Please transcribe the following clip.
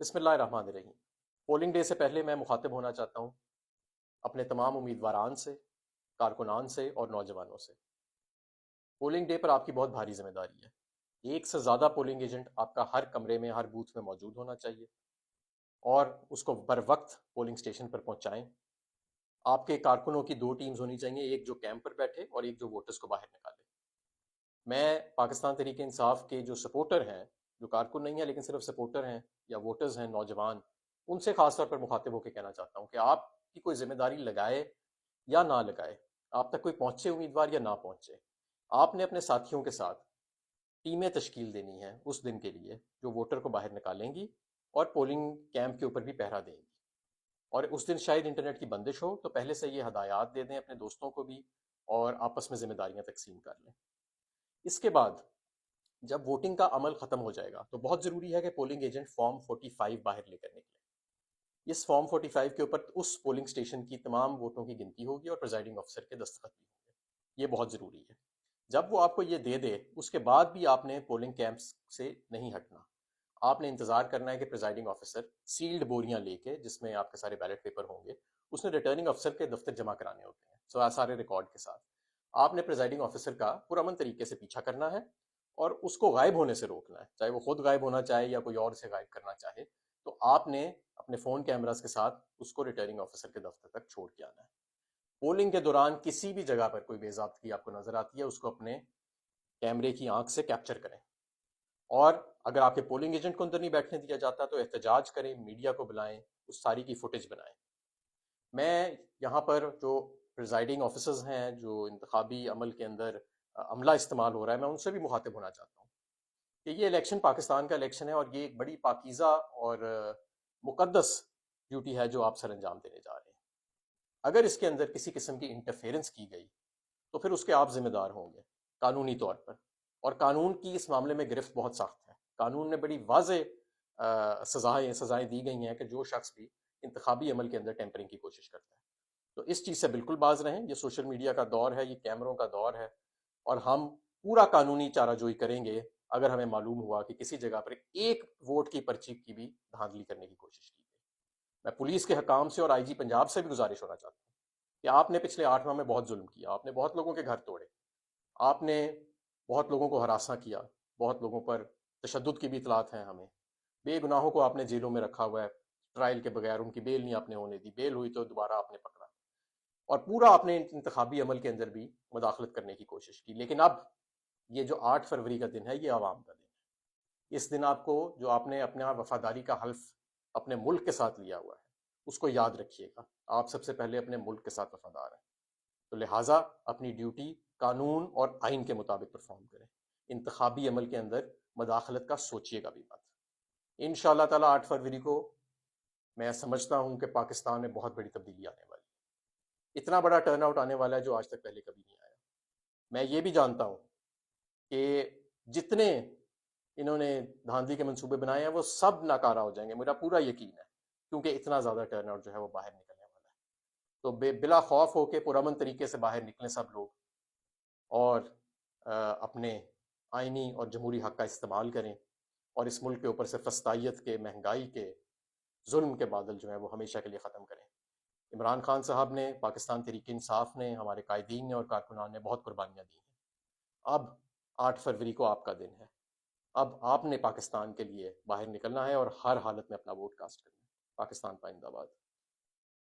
بسم اللہ الرحمن الرحیم۔ پولنگ ڈے سے پہلے میں مخاطب ہونا چاہتا ہوں اپنے تمام امیدواران سے، کارکنان سے اور نوجوانوں سے۔ پولنگ ڈے پر آپ کی بہت بھاری ذمہ داری ہے۔ ایک سے زیادہ پولنگ ایجنٹ آپ کا ہر کمرے میں، ہر بوتھ میں موجود ہونا چاہیے اور اس کو بر وقت پولنگ اسٹیشن پر پہنچائیں۔ آپ کے کارکنوں کی دو ٹیمز ہونی چاہیے، ایک جو کیمپ پر بیٹھے اور ایک جو ووٹرز کو باہر نکالے۔ میں پاکستان تحریک انصاف کے جو سپورٹر ہیں، جو کارکن نہیں ہیں لیکن صرف سپورٹر ہیں یا ووٹرز ہیں نوجوان، ان سے خاص طور پر مخاطب ہو کے کہنا چاہتا ہوں کہ آپ کی کوئی ذمہ داری لگائے یا نہ لگائے، آپ تک کوئی پہنچے امیدوار یا نہ پہنچے، آپ نے اپنے ساتھیوں کے ساتھ ٹیمیں تشکیل دینی ہیں اس دن کے لیے جو ووٹر کو باہر نکالیں گی اور پولنگ کیمپ کے اوپر بھی پہرا دیں گی۔ اور اس دن شاید انٹرنیٹ کی بندش ہو تو پہلے سے یہ ہدایات دے دیں اپنے دوستوں کو بھی اور آپس میں ذمہ داریاں تقسیم کر لیں۔ اس کے بعد جب ووٹنگ کا عمل ختم ہو جائے گا تو بہت ضروری ہے کہ پولنگ ایجنٹ فارم 45 باہر لے کر نکلے۔ اس فارم 45 کے اوپر اس پولنگ سٹیشن کی تمام ووٹوں کی گنتی ہوگی اور پریزائڈنگ آفیسر کے دستخط بھی ہوں گے۔ یہ بہت ضروری ہے۔ جب وہ آپ کو یہ دے دے اس کے بعد بھی آپ نے پولنگ کیمپس سے نہیں ہٹنا۔ آپ نے انتظار کرنا ہے کہ پریزائڈنگ آفیسر سیلڈ بوریاں لے کے، جس میں آپ کے سارے بیلٹ پیپر ہوں گے، اس نے ریٹرننگ آفیسر کے دفتر جمع کرانے ہوتے ہیں، سارے ریکارڈ کے ساتھ۔ آپ نے پریزائڈنگ آفیسر کا پرامن طریقے سے پیچھا کرنا ہے اور اس کو غائب ہونے سے روکنا ہے، چاہے وہ خود غائب ہونا چاہے یا کوئی اور اسے غائب کرنا چاہے۔ تو آپ نے اپنے فون کیمراز کے ساتھ اس کو ریٹرننگ آفیسر کے دفتر تک چھوڑ کے آنا ہے۔ پولنگ کے دوران کسی بھی جگہ پر کوئی بے ضابطگی آپ کو نظر آتی ہے، اس کو اپنے کیمرے کی آنکھ سے کیپچر کریں، اور اگر آپ کے پولنگ ایجنٹ کو اندر نہیں بیٹھنے دیا جاتا تو احتجاج کریں، میڈیا کو بلائیں، اس ساری کی فوٹیج بنائیں۔ میں یہاں پر جو پریزائڈنگ آفیسرز ہیں، جو انتخابی عمل کے اندر عملہ استعمال ہو رہا ہے، میں ان سے بھی مخاطب ہونا چاہتا ہوں کہ یہ الیکشن پاکستان کا الیکشن ہے اور یہ ایک بڑی پاکیزہ اور مقدس ڈیوٹی ہے جو آپ سر انجام دینے جا رہے ہیں۔ اگر اس کے اندر کسی قسم کی انٹرفیرنس کی گئی تو پھر اس کے آپ ذمہ دار ہوں گے قانونی طور پر، اور قانون کی اس معاملے میں گرفت بہت سخت ہے۔ قانون نے بڑی واضح سزائیں دی گئی ہیں کہ جو شخص بھی انتخابی عمل کے اندر ٹیمپرنگ کی کوشش کرتا ہے تو اس چیز سے بالکل باز رہیں۔ یہ سوشل میڈیا کا دور ہے، یہ کیمروں کا دور ہے، اور ہم پورا قانونی چارہ جوئی کریں گے اگر ہمیں معلوم ہوا کہ کسی جگہ پر ایک ووٹ کی پرچی کی بھی دھاندلی کرنے کی کوشش کی گئی۔ میں پولیس کے حکام سے اور آئی جی پنجاب سے بھی گزارش ہونا چاہتا ہوں کہ آپ نے پچھلے 8 ماہ میں بہت ظلم کیا، آپ نے بہت لوگوں کے گھر توڑے، آپ نے بہت لوگوں کو ہراساں کیا، بہت لوگوں پر تشدد کی بھی اطلاعات ہیں ہمیں، بے گناہوں کو آپ نے جیلوں میں رکھا ہوا ہے، ٹرائل کے بغیر ان کی بیل نہیں آپ نے ہونے دی، بیل ہوئی تو دوبارہ آپ نے پکڑا، اور پورا آپ نے انتخابی عمل کے اندر بھی مداخلت کرنے کی کوشش کی۔ لیکن اب یہ جو 8 فروری کا دن ہے یہ عوام کا دن ہے۔ اس دن آپ کو جو آپ نے اپنا وفاداری کا حلف اپنے ملک کے ساتھ لیا ہوا ہے اس کو یاد رکھیے گا۔ آپ سب سے پہلے اپنے ملک کے ساتھ وفادار ہیں، تو لہٰذا اپنی ڈیوٹی قانون اور آئین کے مطابق پرفارم کریں۔ انتخابی عمل کے اندر مداخلت کا سوچیے گا بھی مت۔ انشاءاللہ تعالیٰ 8 فروری کو میں سمجھتا ہوں کہ پاکستان میں بہت بڑی تبدیلی آنے والی ہے۔ اتنا بڑا ٹرن آؤٹ آنے والا ہے جو آج تک پہلے کبھی نہیں آیا۔ میں یہ بھی جانتا ہوں کہ جتنے انہوں نے دھاندلی کے منصوبے بنائے ہیں وہ سب ناکارہ ہو جائیں گے، میرا پورا یقین ہے، کیونکہ اتنا زیادہ ٹرن آؤٹ جو ہے وہ باہر نکلنے والا ہے۔ تو بلا خوف ہو کے پرامن طریقے سے باہر نکلیں سب لوگ، اور اپنے آئینی اور جمہوری حق کا استعمال کریں، اور اس ملک کے اوپر سے فسطائیت کے، مہنگائی کے، ظلم کے بادل جو ہیں وہ ہمیشہ کے لیے ختم کریں۔ عمران خان صاحب نے، پاکستان تحریک انصاف نے، ہمارے قائدین نے اور کارکنان نے بہت قربانیاں دی ہیں۔ اب 8 فروری کو آپ کا دن ہے۔ اب آپ نے پاکستان کے لیے باہر نکلنا ہے اور ہر حالت میں اپنا ووٹ کاسٹ کرنا ہے۔ پاکستان پائندہ باد۔